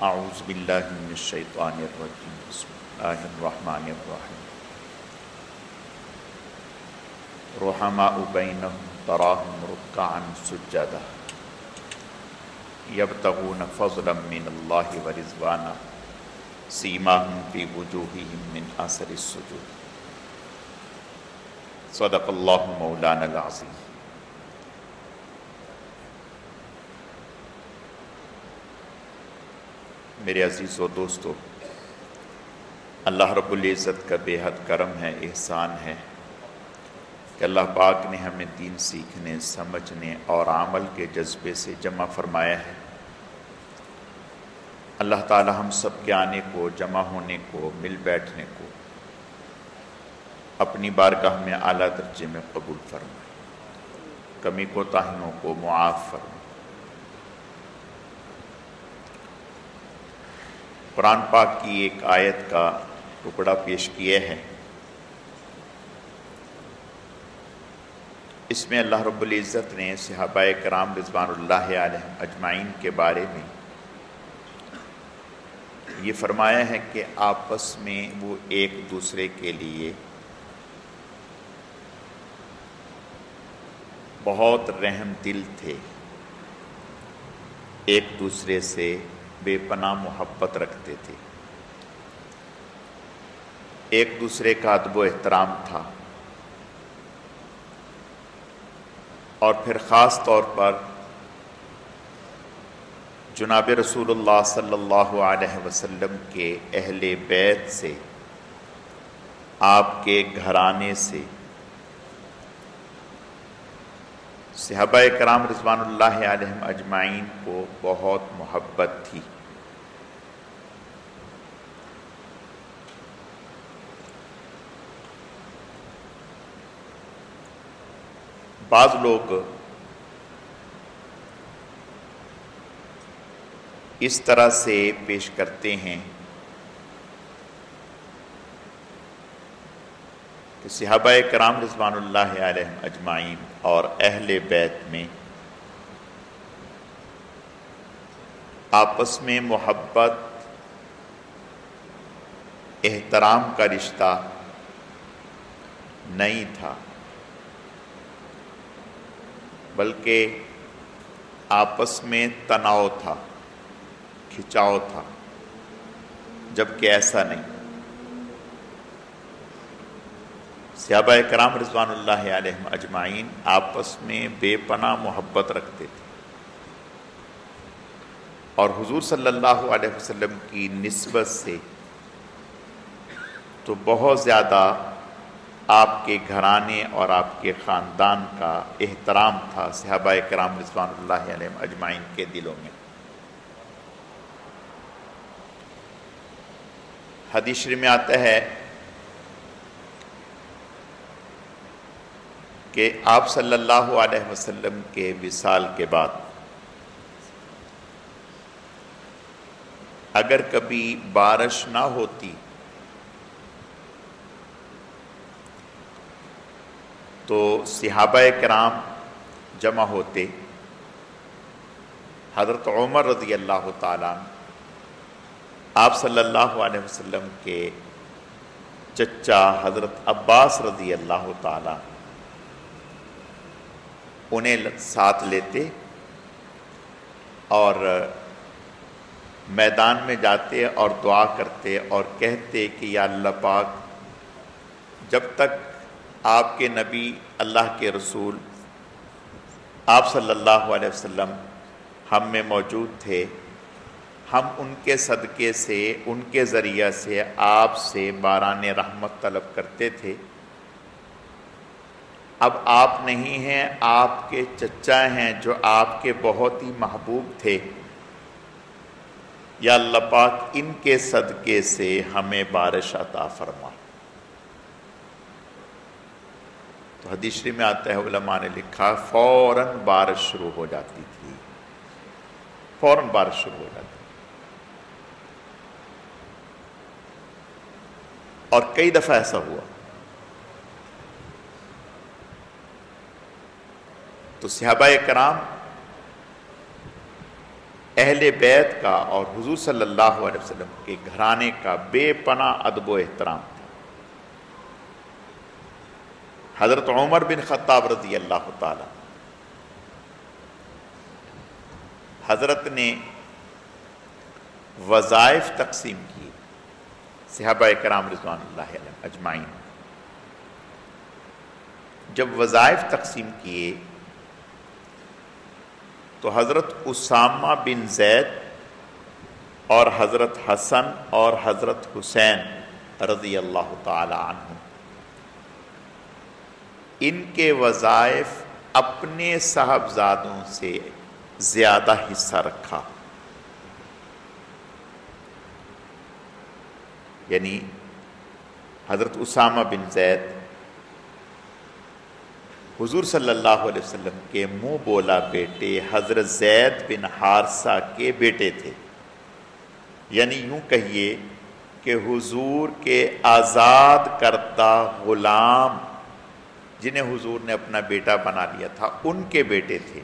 اعوذ باللہ من الشیطان الرجیم بسم اللہ الرحمن الرحیم رحماء بینہم تراہم رکعا سجدا یبتغون فضلا من اللہ ورضوانا سیماہم فی وجوہہم من اثر السجود صدق اللہ مولانا العظیم۔ میرے عزیز و دوستو، اللہ رب العزت کا بے حد کرم ہے، احسان ہے کہ اللہ پاک نے ہمیں دین سیکھنے، سمجھنے اور عمل کے جذبے سے جمع فرمایا ہے۔ اللہ تعالی ہم سب کے آنے کو، جمع ہونے کو، مل بیٹھنے کو اپنی بارگاہ میں اعلیٰ درجے میں قبول فرمائے، کمی کوتاہیوں کو معاف فرمائے۔ قرآن پاک کی ایک آیت کا ٹکڑا پیش کیا ہے۔ اس میں اللہ رب العزت نے صحابہ کرام رضوان اللہ علیہم اجمعین کے بارے میں یہ فرمایا ہے کہ آپس میں وہ ایک دوسرے کے لیے بہت رحم دل تھے، ایک دوسرے سے بے پناہ محبت رکھتے تھے، ایک دوسرے کا ادب و احترام تھا، اور پھر خاص طور پر جناب رسول اللہ صلی اللہ علیہ وسلم کے اہل بیت سے، آپ کے گھرانے سے صحابہ کرام رضوان اللہ علیہم اجمعین کو بہت محبت تھی۔ بعض لوگ اس طرح سے پیش کرتے ہیں کہ صحابہ کرام رضوان اللہ علیہم اجمعین اور اہل بیت میں آپس میں محبت، احترام کا رشتہ نہیں تھا، بلکہ آپس میں تناؤ تھا، کھچاؤ تھا، جبکہ ایسا نہیں۔ صحابہ کرام رضوان اللہ علیہم اجمعین آپس میں بے پناہ محبت رکھتے تھے، اور حضور صلی اللہ علیہ وسلم کی نسبت سے تو بہت زیادہ آپ کے گھرانے اور آپ کے خاندان کا احترام تھا صحابہ کرام رضوان اللہ علیہم اجمعین کے دلوں میں۔ حدیث شریف میں آتا ہے کہ آپ صلی اللہ علیہ وسلم کے وصال کے بعد اگر کبھی بارش نہ ہوتی تو صحابہ کرام جمع ہوتے، حضرت عمر رضی اللہ تعالیٰ آپ صلی اللہ علیہ وسلم کے چچا حضرت عباس رضی اللہ تعالیٰ انہیں ساتھ لیتے اور میدان میں جاتے اور دعا کرتے اور کہتے کہ یا اللہ پاک، جب تک آپ کے نبی، اللہ کے رسول آپ صلی اللہ علیہ وسلم ہم میں موجود تھے، ہم ان کے صدقے سے، ان کے ذریعہ سے آپ سے باران رحمت طلب کرتے تھے۔ اب آپ نہیں ہیں، آپ کے چچا ہیں جو آپ کے بہت ہی محبوب تھے، یا اللہ پاک ان کے صدقے سے ہمیں بارش عطا فرما۔ تو حدیث شریف میں آتا ہے، علماء نے لکھا فوراً بارش شروع ہو جاتی تھی، فوراً بارش شروع ہو جاتی تھی۔ اور کئی دفعہ ایسا ہوا۔ تو صحابہ کرام اہل بیت کا اور حضور صلی اللہ علیہ وسلم کے گھرانے کا بے پناہ ادب و احترام تھا۔ حضرت عمر بن خطاب رضی اللہ تعالی حضرت نے وظائف تقسیم کی صحابہ کرام رضوان اللہ علیہم اجمعین۔ جب وظائف تقسیم کیے تو حضرت اسامہ بن زید اور حضرت حسن اور حضرت حسین رضی اللہ تعالی عنہ ان کے وظائف اپنے صاحبزادوں سے زیادہ حصہ رکھا، یعنی حضرت اسامہ بن زید حضور صلی اللہ علیہ وسلم کے منہ بولا بیٹے حضرت زید بن حارثہ کے بیٹے تھے، یعنی یوں کہیے کہ حضور کے آزاد کردہ غلام جنہیں حضور نے اپنا بیٹا بنا لیا تھا ان کے بیٹے تھے۔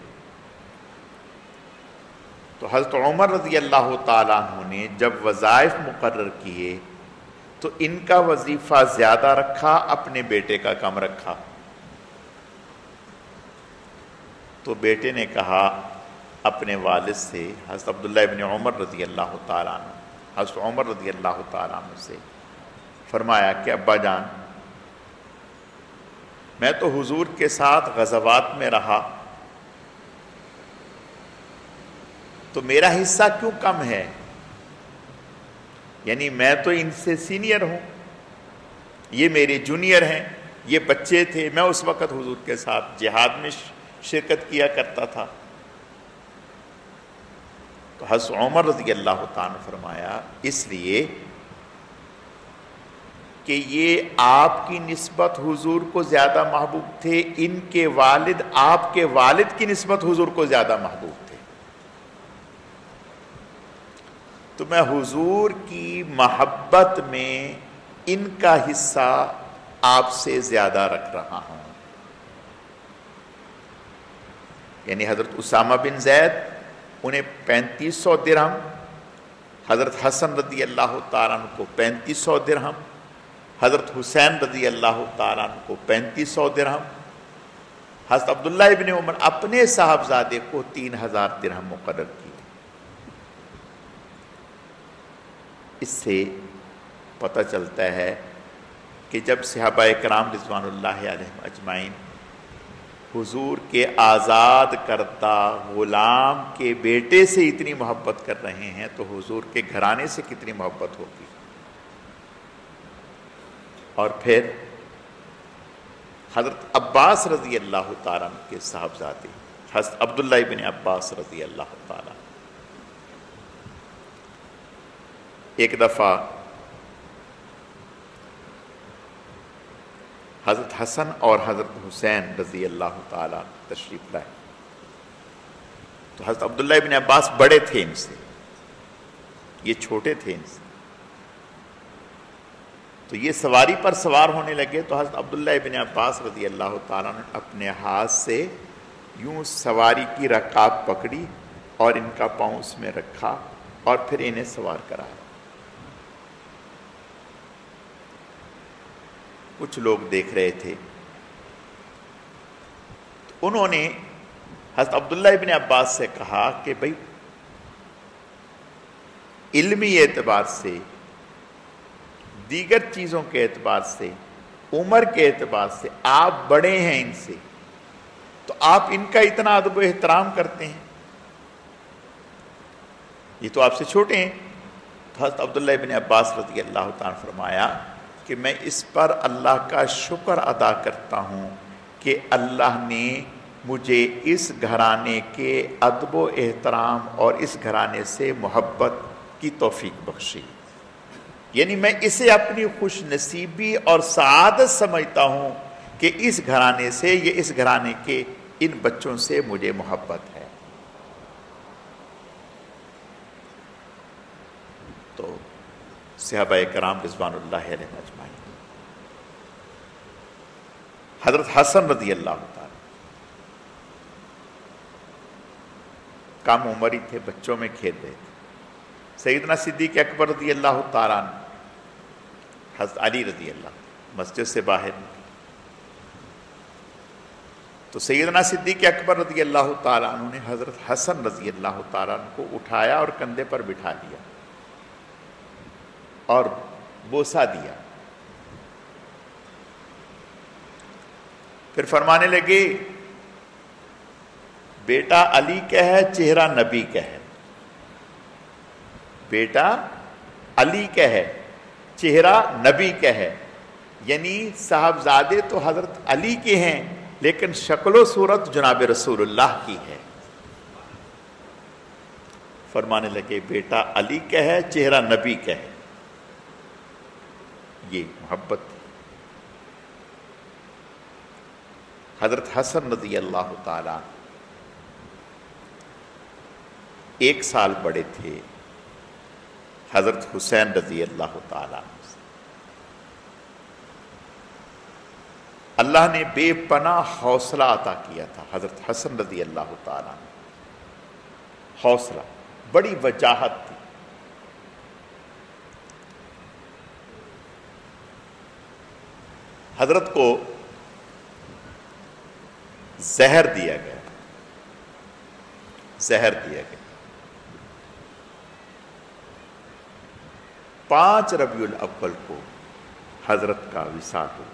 تو حضرت عمر رضی اللہ تعالیٰ عنہ نے جب وظائف مقرر کیے تو ان کا وظیفہ زیادہ رکھا، اپنے بیٹے کا کم رکھا۔ تو بیٹے نے کہا اپنے والد سے، حضرت عبداللہ ابن عمر رضی اللہ تعالیٰ عنہ، حضرت عمر رضی اللہ تعالیٰ عنہ سے فرمایا کہ ابا جان، میں تو حضور کے ساتھ غزوات میں رہا تو میرا حصہ کیوں کم ہے؟ یعنی میں تو ان سے سینئر ہوں، یہ میرے جونیئر ہیں، یہ بچے تھے، میں اس وقت حضور کے ساتھ جہاد میں شرکت کیا کرتا تھا۔ تو حضرت عمر رضی اللہ تعالیٰ نے فرمایا اس لیے کہ یہ آپ کی نسبت حضور کو زیادہ محبوب تھے، ان کے والد آپ کے والد کی نسبت حضور کو زیادہ محبوب تھے، تو میں حضور کی محبت میں ان کا حصہ آپ سے زیادہ رکھ رہا ہوں۔ یعنی حضرت اسامہ بن زید انہیں 3500 درہم، حضرت حسن رضی اللہ تعالیٰ عنہ کو 3500 درہم، حضرت حسین رضی اللہ تعالیٰ عنہ کو 3500 درہم، حضرت عبداللہ ابن عمر اپنے صاحبزادے کو 3000 درہم مقرر کی۔ اس سے پتہ چلتا ہے کہ جب صحابہ کرام رضوان اللہ علیہم اجمعین حضور کے آزاد کردہ غلام کے بیٹے سے اتنی محبت کر رہے ہیں تو حضور کے گھرانے سے کتنی محبت ہوگی۔ اور پھر حضرت عباس رضی اللہ تعالیٰ عنہ کے صاحبزادے حضرت عبداللہ ابن عباس رضی اللہ تعالیٰ، ایک دفعہ حضرت حسن اور حضرت حسین رضی اللہ تعالیٰ تشریف لائے تو حضرت عبداللہ ابن عباس بڑے تھے ان سے، یہ چھوٹے تھے ان سے، تو یہ سواری پر سوار ہونے لگے تو حضرت عبداللہ ابن عباس رضی اللہ تعالیٰ نے اپنے ہاتھ سے یوں سواری کی رکاب پکڑی اور ان کا پاؤں اس میں رکھا اور پھر انہیں سوار کرایا۔ کچھ لوگ دیکھ رہے تھے تو انہوں نے حضرت عبداللہ ابن عباس سے کہا کہ بھئی علمی اعتبار سے، دیگر چیزوں کے اعتبار سے، عمر کے اعتبار سے آپ بڑے ہیں ان سے، تو آپ ان کا اتنا ادب و احترام کرتے ہیں، یہ تو آپ سے چھوٹے ہیں۔ تو حضرت عبداللہ ابن عباس رضی اللہ تعالیٰ نے فرمایا کہ میں اس پر اللہ کا شکر ادا کرتا ہوں کہ اللہ نے مجھے اس گھرانے کے ادب و احترام اور اس گھرانے سے محبت کی توفیق بخشی، یعنی میں اسے اپنی خوش نصیبی اور سعادت سمجھتا ہوں کہ اس گھرانے سے، یہ اس گھرانے کے ان بچوں سے مجھے محبت ہے۔ تو صحابہ کرام رضوان اللہ علیہم اجمعین، حضرت حسن رضی اللہ تعالی کم عمر ہی تھے، بچوں میں کھیل رہے تھے۔ سیدنا صدیق اکبر رضی اللہ تعالیٰ عنہ، حضرت علی رضی اللہ مسجد سے باہر نکلے تو سیدنا صدیق اکبر رضی اللہ تعالیٰ عنہ نے حضرت حسن رضی اللہ تعالیٰ عنہ کو اٹھایا اور کندھے پر بٹھا لیا اور بوسہ دیا۔ پھر فرمانے لگے بیٹا علی کا ہے، چہرہ نبی کا ہے۔ بیٹا علی کا ہے، چہرہ نبی کا ہے، یعنی صاحبزادے تو حضرت علی کے ہیں لیکن شکل و صورت جناب رسول اللہ کی ہے۔ فرمانے لگے بیٹا علی کا ہے، چہرہ نبی کا ہے۔ یہ محبت تھی۔ حضرت حسن رضی اللہ تعالیٰ 1 سال بڑے تھے حضرت حسین رضی اللہ تعالیٰ سے۔ اللہ نے بے پناہ حوصلہ عطا کیا تھا حضرت حسن رضی اللہ تعالیٰ، حوصلہ، بڑی وجاہت تھی۔ حضرت کو زہر دیا گیا، زہر دیا گیا۔ 5 ربیع الاول کو حضرت کا وصال ہوا۔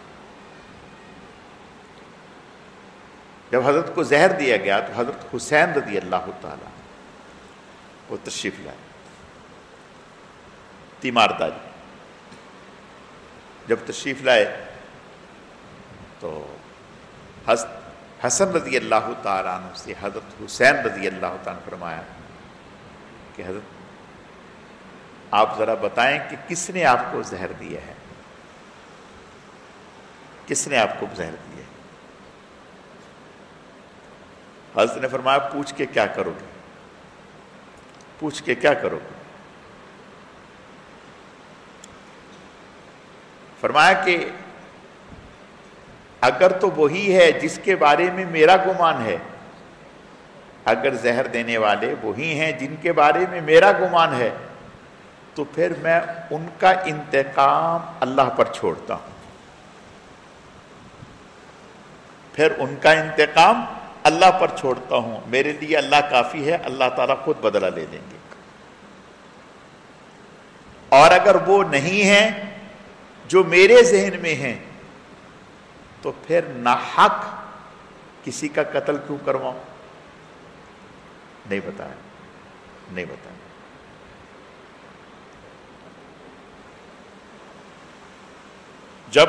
جب حضرت کو زہر دیا گیا تو حضرت حسین رضی اللہ تعالیٰ وہ تشریف لائے تیمارداری۔ جب تشریف لائے تو حسن رضی اللہ تعالیٰ عنہ سے حضرت حسین رضی اللہ تعالیٰ عنہ فرمایا کہ حضرت آپ ذرا بتائیں کہ کس نے آپ کو زہر دیا ہے، کس نے آپ کو زہر دیا ہے؟ حضرت نے فرمایا پوچھ کے کیا کرو گے، پوچھ کے کیا کرو گے؟ فرمایا کہ اگر تو وہی ہے جس کے بارے میں میرا گمان ہے، اگر زہر دینے والے وہی ہیں جن کے بارے میں میرا گمان ہے تو پھر میں ان کا انتقام اللہ پر چھوڑتا ہوں، پھر ان کا انتقام اللہ پر چھوڑتا ہوں، میرے لیے اللہ کافی ہے، اللہ تعالیٰ خود بدلہ لے لیں گے۔ اور اگر وہ نہیں ہیں جو میرے ذہن میں ہیں تو پھر ناحق کسی کا قتل کیوں کرواؤں؟ نہیں بتایا، نہیں بتایا۔ جب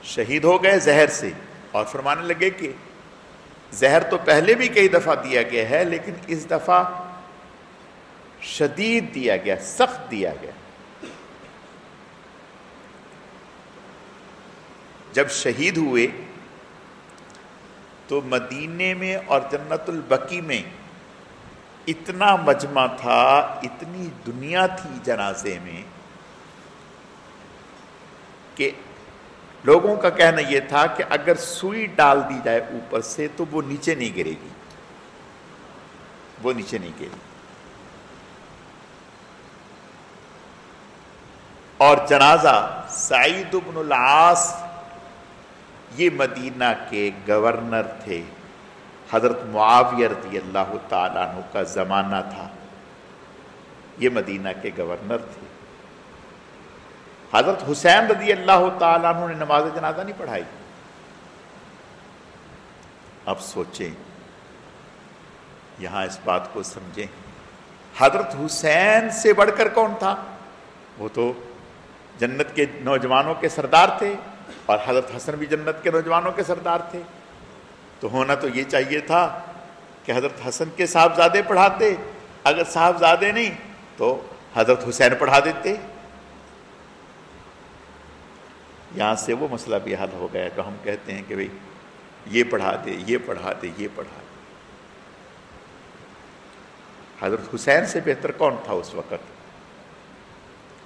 شہید ہو گئے زہر سے اور فرمانے لگے کہ زہر تو پہلے بھی کئی دفعہ دیا گیا ہے لیکن اس دفعہ شدید دیا گیا، سخت دیا گیا۔ جب شہید ہوئے تو مدینے میں اور جنت البقیع میں اتنا مجمع تھا، اتنی دنیا تھی جنازے میں کہ لوگوں کا کہنا یہ تھا کہ اگر سوئی ڈال دی جائے اوپر سے تو وہ نیچے نہیں گرے گی، وہ نیچے نہیں گرے گی۔ اور جنازہ سعید بن العاص یہ مدینہ کے گورنر تھے، حضرت معاویہ رضی اللہ تعالیٰ عنہ کا زمانہ تھا، یہ مدینہ کے گورنر تھے۔ حضرت حسین رضی اللہ تعالیٰ عنہ نے نماز جنازہ نہیں پڑھائی۔ اب سوچیں، یہاں اس بات کو سمجھیں، حضرت حسین سے بڑھ کر کون تھا؟ وہ تو جنت کے نوجوانوں کے سردار تھے اور حضرت حسن بھی جنت کے نوجوانوں کے سردار تھے، تو ہونا تو یہ چاہیے تھا کہ حضرت حسن کے صاحبزادے پڑھاتے، اگر صاحبزادے نہیں تو حضرت حسین پڑھا دیتے۔ یہاں سے وہ مسئلہ بھی حل ہو گیا تو ہم کہتے ہیں کہ بھئی یہ پڑھا دے، یہ پڑھا دے، یہ پڑھا دے۔ حضرت حسین سے بہتر کون تھا اس وقت؟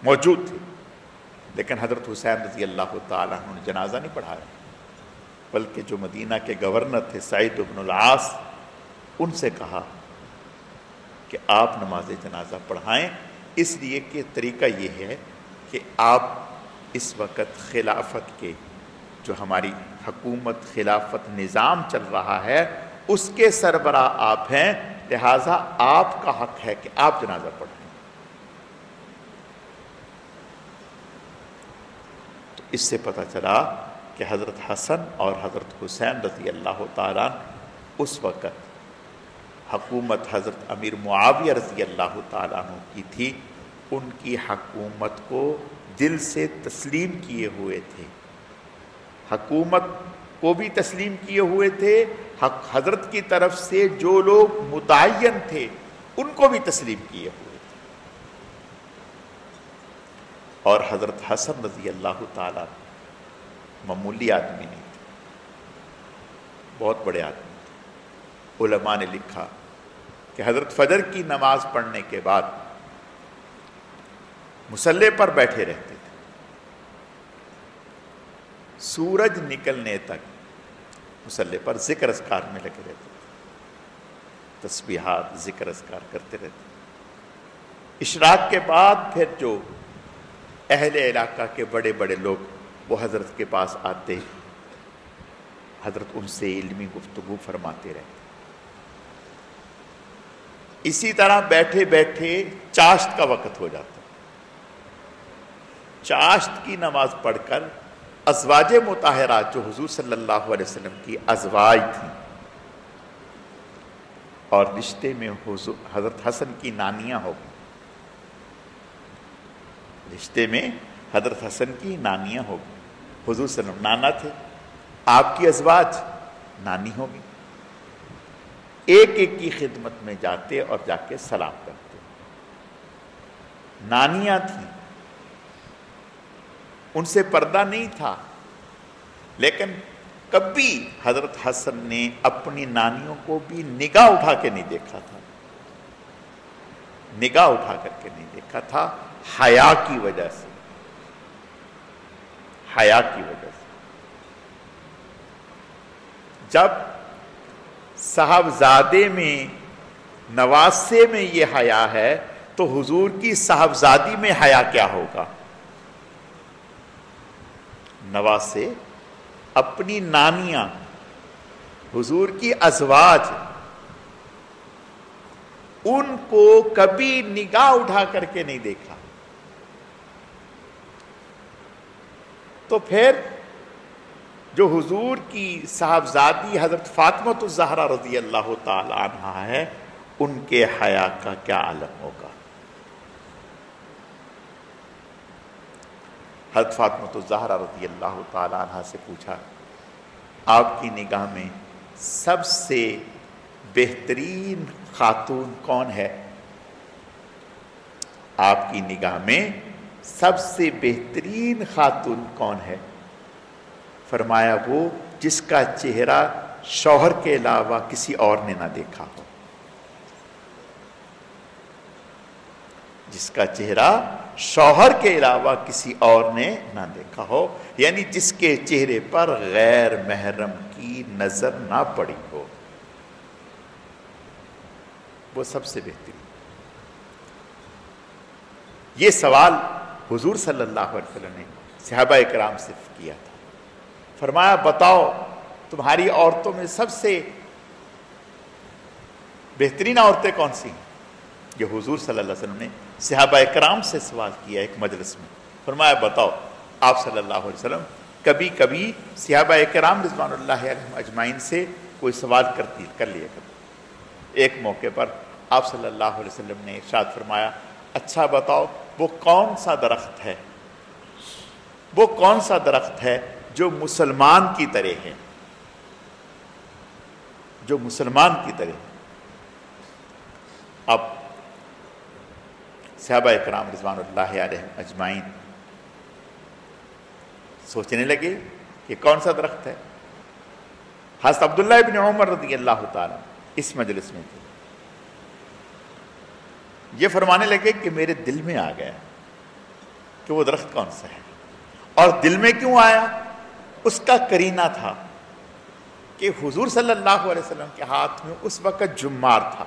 موجود تھے، لیکن حضرت حسین رضی اللہ تعالیٰ عنہ نے جنازہ نہیں پڑھایا، بلکہ جو مدینہ کے گورنر تھے سعید بن العاص، ان سے کہا کہ آپ نماز جنازہ پڑھائیں، اس لیے کہ طریقہ یہ ہے کہ آپ اس وقت خلافت کے، جو ہماری حکومت خلافت نظام چل رہا ہے، اس کے سربراہ آپ ہیں، لہٰذا آپ کا حق ہے کہ آپ جنازہ پڑھیں۔ تو اس سے پتہ چلا کہ حضرت حسن اور حضرت حسین رضی اللہ تعالیٰ اس وقت حکومت حضرت امیر معاویہ رضی اللہ تعالیٰ عنہ کی تھی، ان کی حکومت کو دل سے تسلیم کیے ہوئے تھے، حکومت کو بھی تسلیم کیے ہوئے تھے، حضرت کی طرف سے جو لوگ متعین تھے ان کو بھی تسلیم کیے ہوئے تھے۔ اور حضرت حسن رضی اللہ تعالیٰ معمولی آدمی نہیں تھے، بہت بڑے آدمی تھے۔ علماء نے لکھا کہ حضرت فجر کی نماز پڑھنے کے بعد مصلی پر بیٹھے رہتے تھے، سورج نکلنے تک مصلی پر ذکر اذکار میں لگے رہتے تھے، تسبیحات ذکر اذکار کرتے رہتے۔ اشراق کے بعد پھر جو اہل علاقہ کے بڑے بڑے لوگ وہ حضرت کے پاس آتے، حضرت ان سے علمی گفتگو فرماتے رہتے۔ اسی طرح بیٹھے بیٹھے چاشت کا وقت ہو جاتا، چاشت کی نماز پڑھ کر ازواج مطہرات جو حضور صلی اللہ علیہ وسلم کی ازواج تھیں اور رشتے میں حضرت حسن کی نانیاں ہو گئیں، رشتے میں حضرت حسن کی نانیاں ہو گئیں، حضور صلی اللہ علیہ وسلم نانا تھے، آپ کی ازواج نانی ہو گئی، ایک ایک کی خدمت میں جاتے اور جا کے سلام کرتے۔ نانیاں تھیں، ان سے پردہ نہیں تھا، لیکن کبھی حضرت حسن نے اپنی نانیوں کو بھی نگاہ اٹھا کے نہیں دیکھا تھا، نگاہ اٹھا کر کے نہیں دیکھا تھا، حیا کی وجہ سے، حیا کی وجہ سے۔ جب صاحبزادے میں نواسے میں یہ حیا ہے تو حضور کی صاحبزادی میں حیا کیا ہوگا؟ نواسے اپنی نانیاں حضور کی ازواج، ان کو کبھی نگاہ اٹھا کر کے نہیں دیکھا، تو پھر جو حضور کی صاحبزادی حضرت فاطمہ الزہرا رضی اللہ تعالی عنہا ہے، ان کے حیا کا کیا عالم ہوگا؟ حضرت فاطمہ الزہرا رضی اللہ تعالی عنہا سے پوچھا، آپ کی نگاہ میں سب سے بہترین خاتون کون ہے؟ آپ کی نگاہ میں سب سے بہترین خاتون کون ہے؟ فرمایا وہ جس کا چہرہ شوہر کے علاوہ کسی اور نے نہ دیکھا ہو، جس کا چہرہ شوہر کے علاوہ کسی اور نے نہ دیکھا ہو، یعنی جس کے چہرے پر غیر محرم کی نظر نہ پڑی ہو، وہ سب سے بہترین۔ یہ سوال حضور صلی اللہ علیہ وسلم نے صحابہ کرام سے کیا تھا، فرمایا بتاؤ تمہاری عورتوں میں سب سے بہترین عورتیں کون سی ہیں؟ یہ حضور صلی اللہ علیہ وسلم نے صحابہ کرام سے سوال کیا ایک مجلس میں، فرمایا بتاؤ۔ آپ صلی اللہ علیہ وسلم کبھی کبھی صحابہ کرام رضوان اللہ علیہم اجمعین سے کوئی سوال کر لیا کرتے۔ ایک موقع پر آپ صلی اللہ علیہ وسلم نے ارشاد فرمایا، اچھا بتاؤ وہ کون سا درخت ہے، وہ کون سا درخت ہے جو مسلمان کی طرح ہے، جو مسلمان کی طرح ہے؟ اب صحابہ کرام رضوان اللہ علیہم اجمعین سوچنے لگے کہ کون سا درخت ہے۔ حضرت عبداللہ ابن عمر رضی اللہ تعالیٰ اس مجلس میں تھے، یہ فرمانے لگے کہ میرے دل میں آ گیا کہ وہ درخت کون سا ہے، اور دل میں کیوں آیا؟ اس کا قرینہ تھا کہ حضور صلی اللہ علیہ وسلم کے ہاتھ میں اس وقت جمار تھا،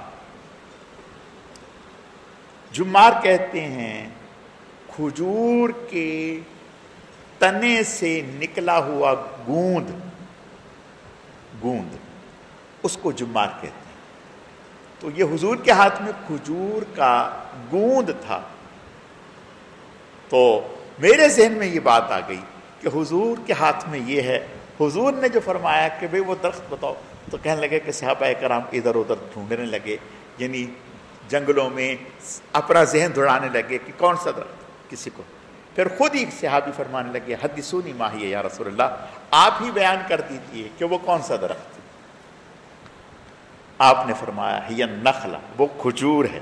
جمار کہتے ہیں کھجور کے تنے سے نکلا ہوا گوند اس کو جمار کہتے ہیں. تو یہ حضور کے ہاتھ میں کھجور کا گوند تھا. تو میرے ذہن میں یہ بات آ گئی کہ حضور کے ہاتھ میں یہ ہے. حضور نے جو فرمایا کہ بھئی وہ درخت بتاؤ، تو کہنے لگے کہ صحابہ کرام ادھر ادھر ڈھونڈنے لگے، یعنی جنگلوں میں اپنا ذہن دوڑانے لگے کہ کون سا درخت کسی کو. پھر خود ہی صحابی فرمانے لگے حدثونی ما ہی یا رسول اللہ، آپ ہی بیان کر دیجئے کہ وہ کون سا درخت. آپ نے فرمایا ہی النخلہ، وہ کھجور ہے،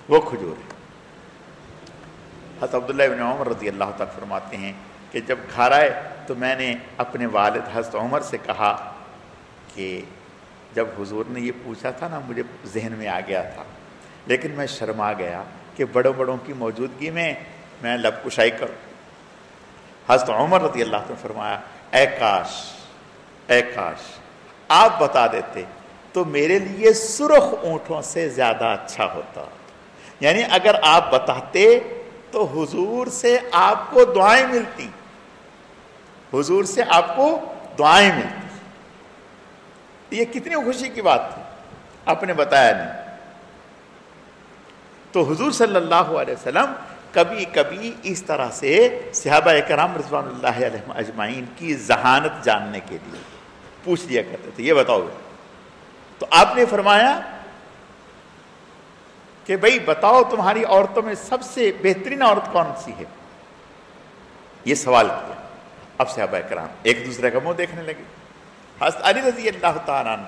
وہ کھجور ہے. حضرت عبداللہ بن عمر رضی اللہ تعالیٰ فرماتے ہیں کہ جب گھر آئے تو میں نے اپنے والد حضرت عمر سے کہا کہ جب حضور نے یہ پوچھا تھا نا مجھے ذہن میں آ گیا تھا، لیکن میں شرما گیا کہ بڑوں کی موجودگی میں لب کشائی کروں. حضرت عمر رضی اللہ عنہ نے فرمایا اے کاش آپ بتا دیتے تو میرے لیے سرخ اونٹوں سے زیادہ اچھا ہوتا. یعنی اگر آپ بتاتے تو حضور سے آپ کو دعائیں ملتی، حضور سے آپ کو دعائیں ملتی. یہ کتنی خوشی کی بات تھی، آپ نے بتایا نہیں. تو حضور صلی اللہ علیہ وسلم کبھی کبھی اس طرح سے صحابہ کرام رضوان اللہ علیہم اجمعین کی ذہانت جاننے کے لیے پوچھ لیا کرتے تھے یہ بتاؤ. تو آپ نے فرمایا کہ بھئی بتاؤ تمہاری عورتوں میں سب سے بہترین عورت کون سی ہے. یہ سوال کیا. اب صحابہ کرام ایک دوسرے کا منہ دیکھنے لگے. حضرت علی رضی اللہ تعالیٰ عنہ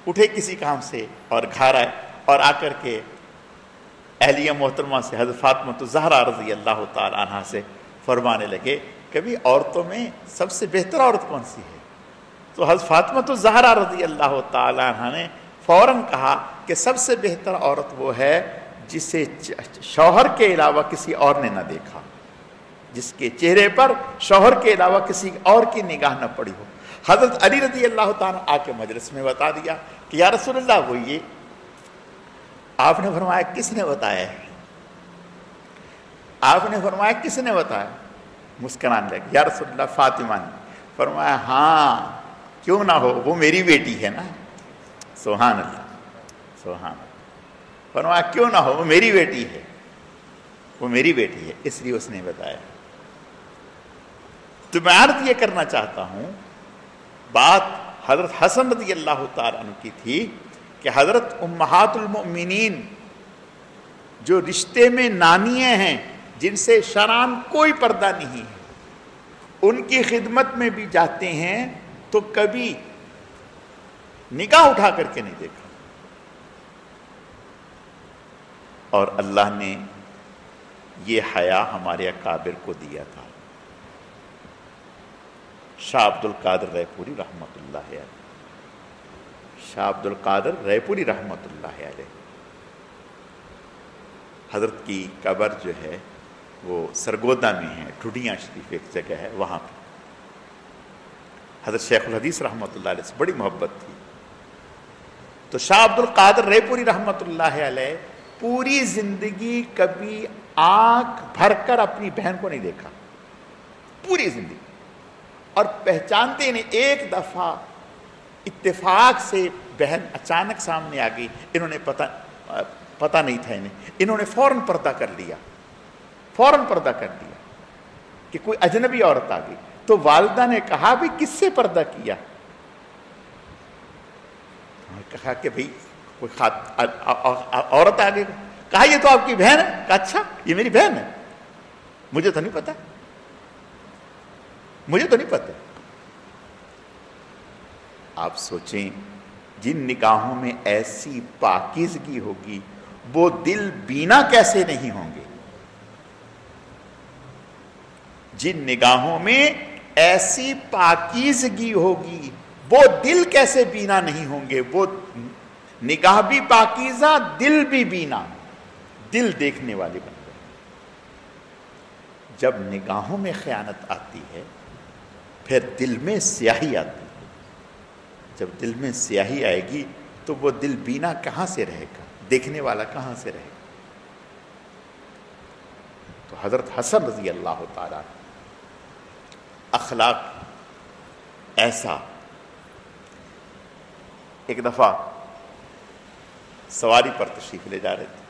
اٹھے کسی کام سے اور گھر آئے اور آ کر کے اہلیہ محترمہ سے حضرت فاطمہ الزہرا رضی اللہ تعالیٰ عنہ سے فرمانے لگے کہ بھی عورتوں میں سب سے بہتر عورت کون سی ہے. تو حضرت فاطمہ الزہرا رضی اللہ تعالیٰ عنہ نے فوراً کہا کہ سب سے بہتر عورت وہ ہے جسے شوہر کے علاوہ کسی اور نے نہ دیکھا، جس کے چہرے پر شوہر کے علاوہ کسی اور کی نگاہ نہ پڑی ہو. حضرت علی رضی اللہ تعالیٰ آ کے مجلس میں بتا دیا کہ یا رسول اللہ وہ یہ. آپ نے فرمایا کس نے بتایا ہے؟ آپ نے فرمایا کس نے بتایا؟ مسکرانے لگے. یا رسول اللہ فاطمہ نے. فرمایا ہاں کیوں نہ ہو، وہ میری بیٹی ہے نا. سبحان اللہ سبحان اللہ. فرمایا کیوں نہ ہو، وہ میری بیٹی ہے، وہ میری بیٹی ہے، اس لیے اس نے بتایا. تو میں عرض یہ کرنا چاہتا ہوں، بات حضرت حسن رضی اللہ تعالیٰ عنہ کی تھی کہ حضرت امہات المؤمنین جو رشتے میں نانیاں ہیں جن سے شرعاً کوئی پردہ نہیں ہے، ان کی خدمت میں بھی جاتے ہیں تو کبھی نگاہ اٹھا کر کے نہیں دیکھا. اور اللہ نے یہ حیا ہمارے اکابر کو دیا تھا. شاہ عبد القادر رائے پوری رحمۃ اللہ علیہ، شاہ عبد القادر رائے پوری رحمۃ اللہ علیہ، حضرت کی قبر جو ہے وہ سرگودا میں ہے، ٹھڈیاں شریف ایک جگہ ہے، وہاں پہ حضرت شیخ الحدیث رحمۃ اللہ علیہ سے بڑی محبت تھی. تو شاہ عبد القادر رائے پوری رحمۃ اللہ علیہ پوری زندگی کبھی آنکھ بھر کر اپنی بہن کو نہیں دیکھا، پوری زندگی. اور پہچانتے نہیں، ایک دفعہ اتفاق سے بہن اچانک سامنے آ گئی، انہوں نے پتہ نہیں تھا انہوں نے فوراً پردہ کر لیا، فوراً پردہ کر لیا کہ کوئی اجنبی عورت آ گئی. تو والدہ نے کہا بھی کس سے پردہ کیا؟ کہا کہ بھئی کوئی عورت آ گئی. کہا یہ تو آپ کی بہن ہے. کہا اچھا یہ میری بہن ہے، مجھے تو نہیں پتا، مجھے تو نہیں پتا. آپ سوچیں جن نگاہوں میں ایسی پاکیزگی ہوگی وہ دل بینا کیسے نہیں ہوں گے. جن نگاہوں میں ایسی پاکیزگی ہوگی وہ دل کیسے بینا نہیں ہوں گے. وہ نگاہ بھی پاکیزہ، دل بھی بینا، دل دیکھنے والے بن گئے. جب نگاہوں میں خیانت آتی ہے پھر دل میں سیاہی آتی ہے. جب دل میں سیاہی آئے گی تو وہ دل بینا کہاں سے رہے گا، دیکھنے والا کہاں سے رہے گا. تو حضرت حسن رضی اللہ تعالیٰ اخلاق ایسا، ایک دفعہ سواری پر تشریف لے جا رہے تھے.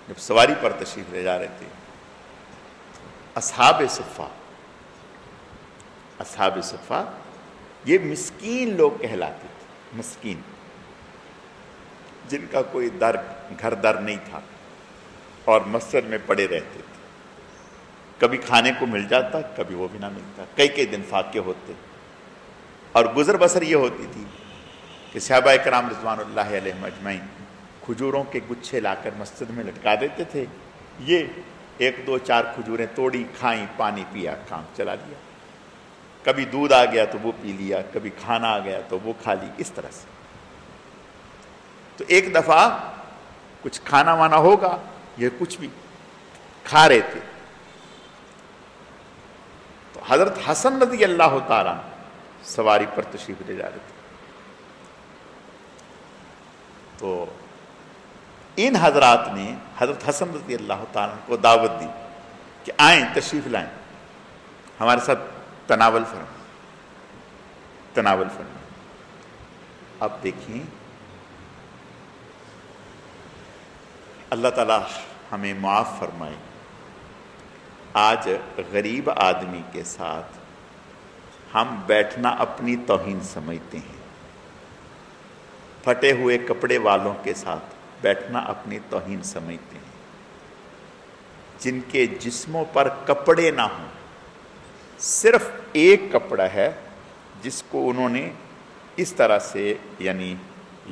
جب سواری پر تشریف لے جا رہے تھے، اصحاب صفہ یہ مسکین لوگ کہلاتے تھے. مسکین، جن کا کوئی گھر در نہیں تھا اور مسجد میں پڑے رہتے تھے. کبھی کھانے کو مل جاتا، کبھی وہ بھی نہ ملتا. کئی دن فاقے ہوتے، اور گزر بسر یہ ہوتی تھی کہ صحابہ کرام رضوان اللہ علیہم اجمعین کھجوروں کے گچھے لا کر مسجد میں لٹکا دیتے تھے. یہ 1 2 4 کھجوریں توڑی، کھائیں، پانی پیا، کام چلا لیا. کبھی دودھ آ گیا تو وہ پی لیا، کبھی کھانا آ گیا تو وہ کھا لی. اس طرح سے تو ایک دفعہ کچھ کھانا وانا ہوگا، یہ کچھ بھی کھا رہے تھے. تو حضرت حسن رضی اللہ تعالیٰ سواری پر تشریف لے جا رہے تھے. تو ان حضرات نے حضرت حسن رضی اللہ تعالیٰ کو دعوت دی کہ آئیں، تشریف لائیں، ہمارے ساتھ تناول فرمائیں. اب دیکھیں اللہ تعالیٰ ہمیں معاف فرمائے. آج غریب آدمی کے ساتھ ہم بیٹھنا اپنی توہین سمجھتے ہیں. پھٹے ہوئے کپڑے والوں کے ساتھ بیٹھنا اپنی توہین سمجھتے ہیں. جن کے جسموں پر کپڑے نہ ہوں، صرف ایک کپڑا ہے جس کو انہوں نے اس طرح سے یعنی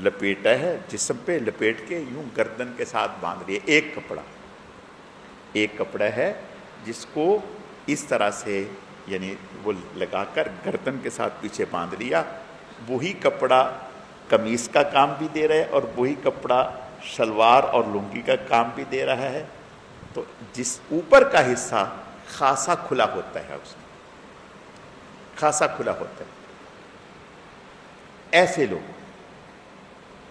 لپیٹا ہے، جسم پہ لپیٹ کے یوں گردن کے ساتھ باندھ لیا. ایک کپڑا ہے جس کو اس طرح سے یعنی وہ لگا کر گردن کے ساتھ پیچھے باندھ لیا. وہی کپڑا قمیص کا کام بھی دے رہا ہے اور وہی کپڑا شلوار اور لنگی کا کام بھی دے رہا ہے. تو جس اوپر کا حصہ خاصا کھلا ہوتا ہے، اس میں خاصا کھلا ہوتا ہے. ایسے لوگ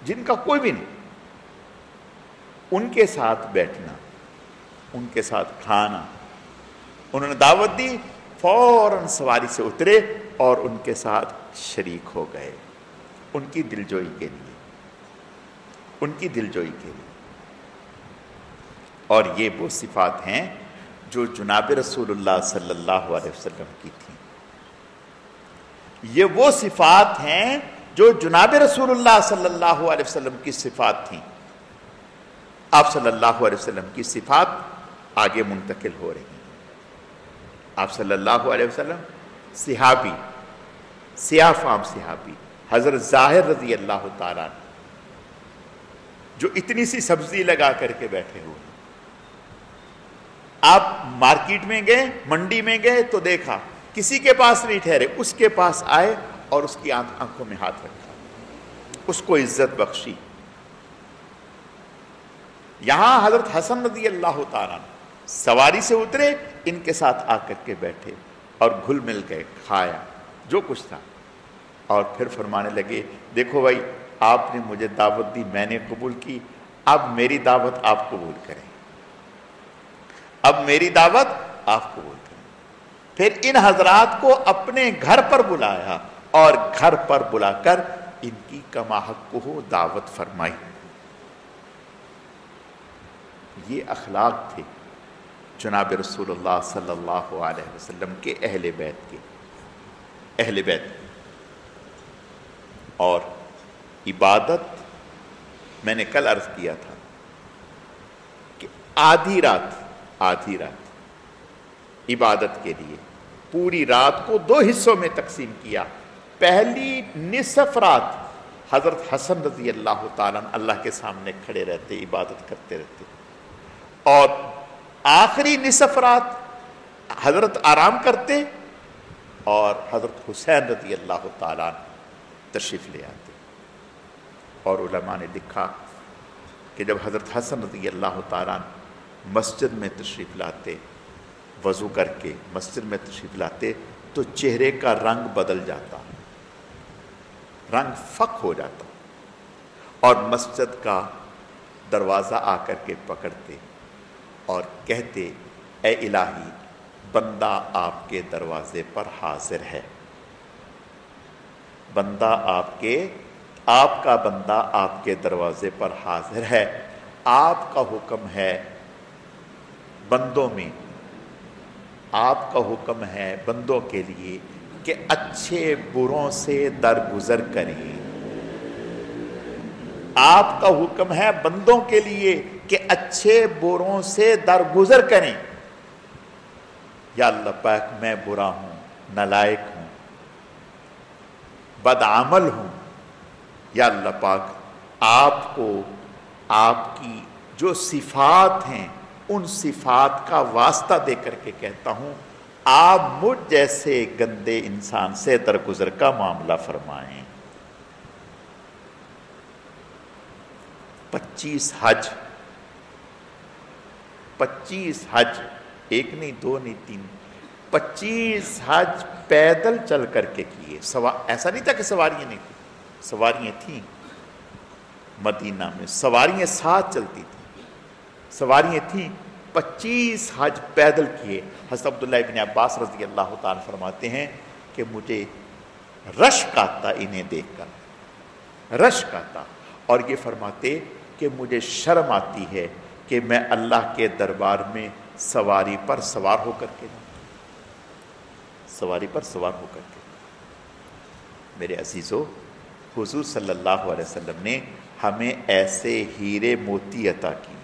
جن کا کوئی بھی نہیں، ان کے ساتھ بیٹھنا، ان کے ساتھ کھانا. انہوں نے دعوت دی، فوراً سواری سے اترے اور ان کے ساتھ شریک ہو گئے ان کی دلجوئی کے لیے. اور یہ وہ صفات ہیں جو جناب رسول اللہ صلی اللہ علیہ وسلم کی تھیں. یہ وہ صفات ہیں جو جناب رسول اللہ صلی اللہ علیہ وسلم کی صفات تھیں. آپ صلی اللہ علیہ وسلم کی صفات آگے منتقل ہو رہی ہیں. آپ صلی اللہ علیہ وسلم صحابی، سیاہ فام صحابی حضرت ظاہر رضی اللہ تعالیٰ جو اتنی سی سبزی لگا کر کے بیٹھے ہوئے. آپ مارکیٹ میں گئے، منڈی میں گئے تو دیکھا کسی کے پاس نہیں ٹھہرے، اس کے پاس آئے اور اس کی آنکھوں میں ہاتھ رکھا، اس کو عزت بخشی. یہاں حضرت حسن رضی اللہ تعالیٰ سواری سے اترے، ان کے ساتھ آ کر کے بیٹھے اور گھل مل گئے، کھایا جو کچھ تھا. اور پھر فرمانے لگے دیکھو بھائی، آپ نے مجھے دعوت دی، میں نے قبول کی، اب میری دعوت آپ قبول کریں، اب میری دعوت آپ قبول کریں. پھر ان حضرات کو اپنے گھر پر بلایا اور گھر پر بلا کر ان کی کما حق کو دعوت فرمائی. یہ اخلاق تھے جناب رسول اللہ صلی اللہ علیہ وسلم کے اہل بیت. اور عبادت میں نے کل عرض کیا تھا کہ آدھی رات عبادت کے لیے پوری رات کو 2 حصوں میں تقسیم کیا. پہلی نصف رات حضرت حسن رضی اللہ تعالیٰ اللہ کے سامنے کھڑے رہتے، عبادت کرتے رہتے، اور آخری نصف رات حضرت آرام کرتے اور حضرت حسین رضی اللہ تعالیٰ تشریف لے آتے. اور علماء نے لکھا کہ جب حضرت حسن رضی اللہ تعالیٰ مسجد میں تشریف لاتے، وضو کر کے مسجد میں تشریف لاتے تو چہرے کا رنگ بدل جاتا، رنگ فق ہو جاتا، اور مسجد کا دروازہ آ کر کے پکڑتے اور کہتے اے الہی بندہ آپ کے دروازے پر حاضر ہے، بندہ آپ کا بندہ آپ کے دروازے پر حاضر ہے، آپ کا حکم ہے بندوں میں، آپ کا حکم ہے بندوں کے لیے کہ اچھے بروں سے درگزر کریں، آپ کا حکم ہے بندوں کے لیے کہ اچھے بروں سے درگزر کریں۔ یا اللہ پاک میں برا ہوں، نالائق ہوں، بدعمل ہوں، یا اللہ پاک آپ کو آپ کی جو صفات ہیں ان صفات کا واسطہ دے کر کے کہتا ہوں آپ مجھ جیسے گندے انسان سے درگزر کا معاملہ فرمائیں۔ 25 حج، ایک نہیں دو نہیں تین، 25 حج پیدل چل کر کے کیے۔ ایسا نہیں تھا کہ سواریاں نہیں تھیں، سواریاں تھیں، مدینہ میں سواریاں ساتھ چلتی تھیں، سواریاں تھیں، 25 حج پیدل کیے۔ حضرت عبداللہ ابن عباس رضی اللہ تعالیٰ فرماتے ہیں کہ مجھے رشک آتا انہیں دیکھ کر، رشک آتا، اور یہ فرماتے کہ مجھے شرم آتی ہے کہ میں اللہ کے دربار میں سواری پر سوار ہو کر کے، سواری پر سوار ہو کر کے۔ میرے عزیزو، حضور صلی اللہ علیہ وسلم نے ہمیں ایسے ہیرے موتی عطا کی،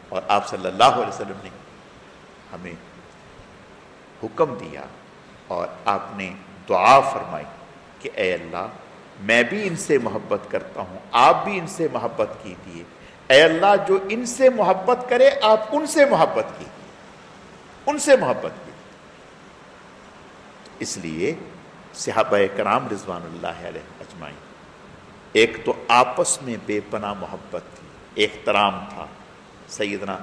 اور آپ صلی اللہ علیہ وسلم نے ہمیں حکم دیا اور آپ نے دعا فرمائی کہ اے اللہ میں بھی ان سے محبت کرتا ہوں، آپ بھی ان سے محبت کیجیے، اے اللہ جو ان سے محبت کرے آپ ان سے محبت کیجیے، ان سے محبت کیجیے۔ اس لیے صحابہ کرام رضوان اللہ علیہ اجمعین، ایک تو آپس میں بے پناہ محبت تھی، احترام تھا۔ سیدنا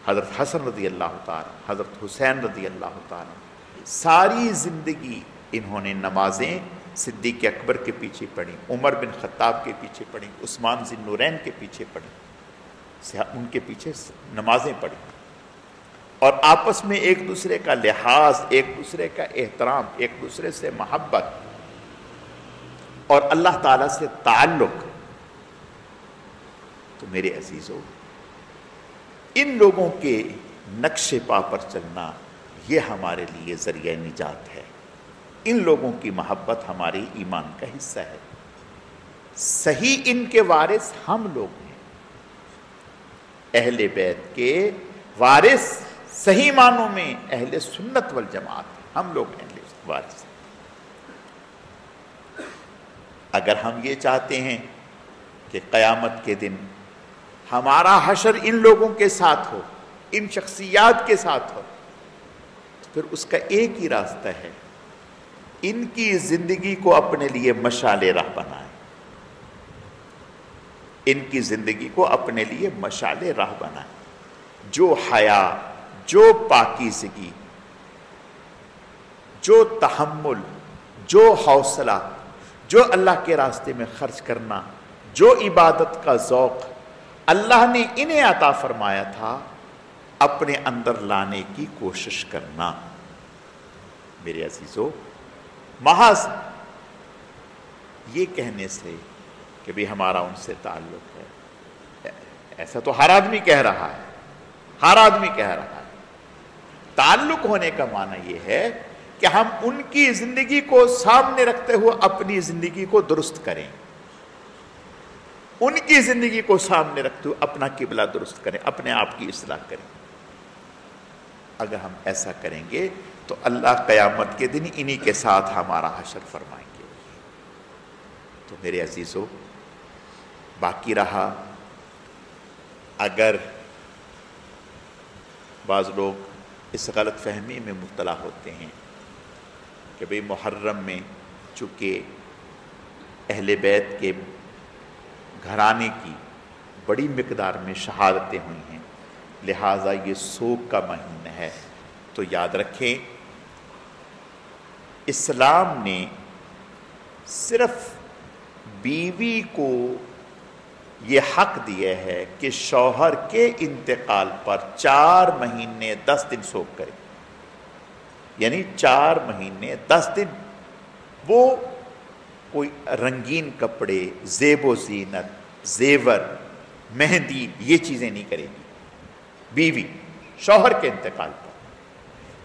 حضرت حسن رضی اللہ تعالیٰ، حضرت حسین رضی اللہ تعالیٰ، ساری زندگی انہوں نے نمازیں صدیق اکبر کے پیچھے پڑھی، عمر بن خطاب کے پیچھے پڑھی، عثمان ذی النورین کے پیچھے پڑھی، ان کے پیچھے نمازیں پڑھی، اور آپس میں ایک دوسرے کا لحاظ، ایک دوسرے کا احترام، ایک دوسرے سے محبت اور اللہ تعالیٰ سے تعلق۔ تو میرے عزیزو، ان لوگوں کے نقش پا پر چلنا یہ ہمارے لیے ذریعہ نجات ہے، ان لوگوں کی محبت ہمارے ایمان کا حصہ ہے۔ صحیح ان کے وارث ہم لوگ ہیں، اہل بیت کے وارث صحیح معنوں میں اہل سنت والجماعت، ہم لوگ اہل وارث ہیں۔ اگر ہم یہ چاہتے ہیں کہ قیامت کے دن ہمارا حشر ان لوگوں کے ساتھ ہو، ان شخصیات کے ساتھ ہو، تو پھر اس کا ایک ہی راستہ ہے، ان کی زندگی کو اپنے لیے مشعل راہ بنائیں، ان کی زندگی کو اپنے لیے مشعل راہ بنائیں۔ جو حیا، جو پاکیزگی، جو تحمل، جو حوصلہ، جو اللہ کے راستے میں خرچ کرنا، جو عبادت کا ذوق اللہ نے انہیں عطا فرمایا تھا، اپنے اندر لانے کی کوشش کرنا۔ میرے عزیزو، محض یہ کہنے سے کہ بھی ہمارا ان سے تعلق ہے، ایسا تو ہر آدمی کہہ رہا ہے، ہر آدمی کہہ رہا ہے۔ تعلق ہونے کا معنی یہ ہے کہ ہم ان کی زندگی کو سامنے رکھتے ہوئے اپنی زندگی کو درست کریں، ان کی زندگی کو سامنے رکھتے ہوئے اپنا قبلہ درست کریں، اپنے آپ کی اصلاح کریں۔ اگر ہم ایسا کریں گے تو اللہ قیامت کے دن انہی کے ساتھ ہمارا حشر فرمائیں گے۔ تو میرے عزیزو، باقی رہا، اگر بعض لوگ اس غلط فہمی میں مبتلا ہوتے ہیں کہ بھئی محرم میں چونکہ اہل بیت کے گھرانے کی بڑی مقدار میں شہادتیں ہوئی ہیں، لہٰذا یہ سوگ کا مہینہ ہے، تو یاد رکھیں اسلام نے صرف بیوی کو یہ حق دیا ہے کہ شوہر کے انتقال پر 4 مہینے 10 دن سوگ کرے، یعنی 4 مہینے 10 دن وہ کوئی رنگین کپڑے، زیب و زینت، زیور، مہندی، یہ چیزیں نہیں کرے گی بیوی شوہر کے انتقال پر۔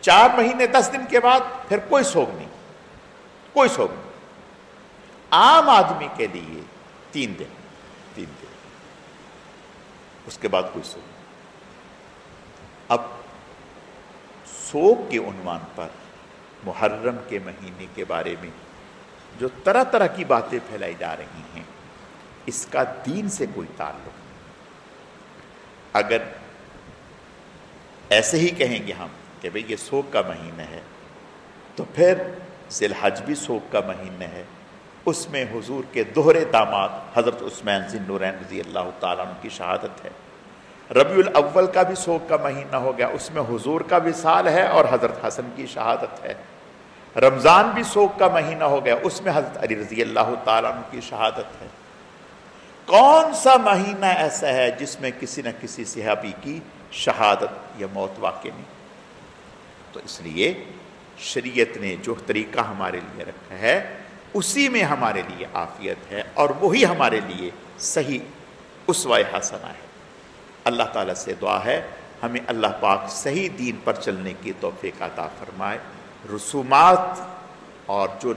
4 مہینے 10 دن کے بعد پھر کوئی سوگ نہیں، کوئی سوگ نہیں۔ عام آدمی کے لیے 3 دن، اس کے بعد کوئی سوگ نہیں۔ اب سوگ کے عنوان پر محرم کے مہینے کے بارے میں جو طرح طرح کی باتیں پھیلائی جا رہی ہیں، اس کا دین سے کوئی تعلق نہیں۔ اگر ایسے ہی کہیں گے ہم کہ بھئی یہ سوگ کا مہینہ ہے، تو پھر ذی الحج بھی سوگ کا مہینہ ہے، اس میں حضور کے دوہرے داماد حضرت عثمان ذی النورین رضی اللہ تعالیٰ عنہ کی شہادت ہے۔ ربیع الاول کا بھی سوگ کا مہینہ ہو گیا، اس میں حضور کا وصال ہے اور حضرت حسن کی شہادت ہے۔ رمضان بھی سوگ کا مہینہ ہو گیا، اس میں حضرت علی رضی اللہ تعالیٰ عنہ کی شہادت ہے۔ کون سا مہینہ ایسا ہے جس میں کسی نہ کسی صحابی کی شہادت یا موت واقع نہیں؟ تو اس لیے شریعت نے جو طریقہ ہمارے لیے رکھا ہے اسی میں ہمارے لیے عافیت ہے، اور وہی ہمارے لیے صحیح اسوہ حسنہ ہے۔ اللہ تعالیٰ سے دعا ہے ہمیں اللہ پاک صحیح دین پر چلنے کی توفیق عطا فرمائے، رسومات اور جو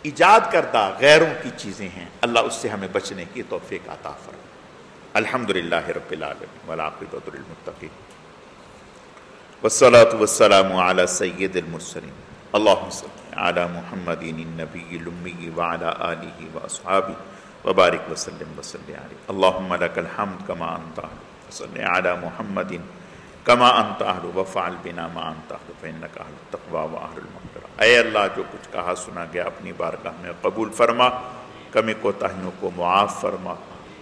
ایجاد کردہ غیروں کی چیزیں ہیں اللہ اس سے ہمیں بچنے کی توفیق عطا فرمائے۔ الحمدللہ رب العالمین والعاقبۃ للمتقین والصلاة والسلام علی سید المرسلین اللہم صل علی محمد النبی الامی وعلی آلہ واصحابہ وبارک وسلم وصلی علیہ اللہم لک الحمد کما انت اہل وصلی علی محمد کما انت اہل وفعل بنا ما انت اہل فانک اہل التقوی واہل المغفرہ۔ اے اللہ جو کچھ کہا سنا گیا اپنی بارگاہ میں قبول فرما، کمی کوتاہیوں کو معاف فرما،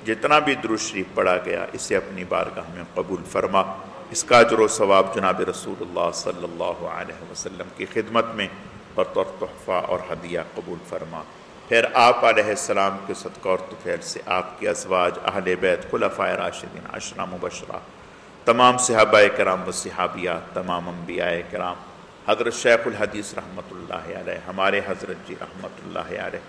جتنا بھی درود شریف پڑھا گیا اسے اپنی بارگاہ میں قبول فرما، اس کا اجر و ثواب جناب رسول اللہ صلی اللہ علیہ وسلم کی خدمت میں بطور تحفہ اور ہدیہ قبول فرما۔ پھر آپ علیہ السلام کے صدقہ اور طفیل سے آپ کے ازواج، اہل بیت، خلفائے راشدین، عشرہ مبشرہ، تمام صحابہ کرام و صحابیات، تمام انبیاء کرام، حضرت شیخ الحدیث رحمۃ اللہ علیہ، ہمارے حضرت جی رحمۃ اللہ علیہ،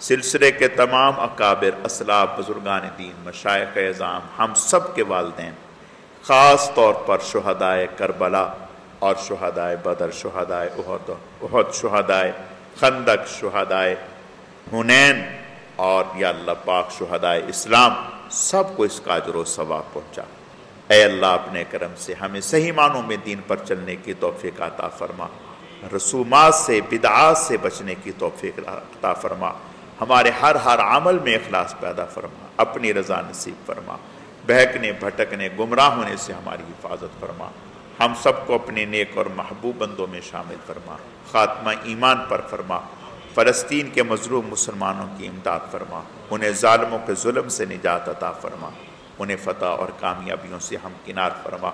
سلسلے کے تمام اکابر، اسلاف، بزرگان دین، مشائخ اعظام، ہم سب کے والدین، خاص طور پر شہدائے کربلا اور شہدائے بدر، شہدائے احد، شہدائے خندق، شہدائے حنین، اور یا اللہ پاک شہدائے اسلام، سب کو اس کا اجر و ثواب پہنچا۔ اے اللہ اپنے کرم سے ہمیں صحیح معنوں میں دین پر چلنے کی توفیق عطا فرما، رسومات سے، بدعات سے بچنے کی توفیق عطا فرما، ہمارے ہر عمل میں اخلاص پیدا فرما، اپنی رضا نصیب فرما، بہکنے بھٹکنے گمراہ ہونے سے ہماری حفاظت فرما، ہم سب کو اپنے نیک اور محبوب بندوں میں شامل فرما، خاتمہ ایمان پر فرما، فلسطین کے مظلوم مسلمانوں کی امداد فرما، انہیں ظالموں کے ظلم سے نجات عطا فرما، انہیں فتح اور کامیابیوں سے ہمکنار فرما۔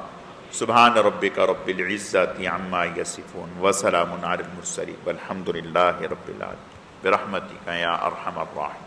سبحان ربک رب العزت عما یصفون وسلام علی المرسلین والحمد للہ رب العالمین برحمتک یا ارحم الراحمین۔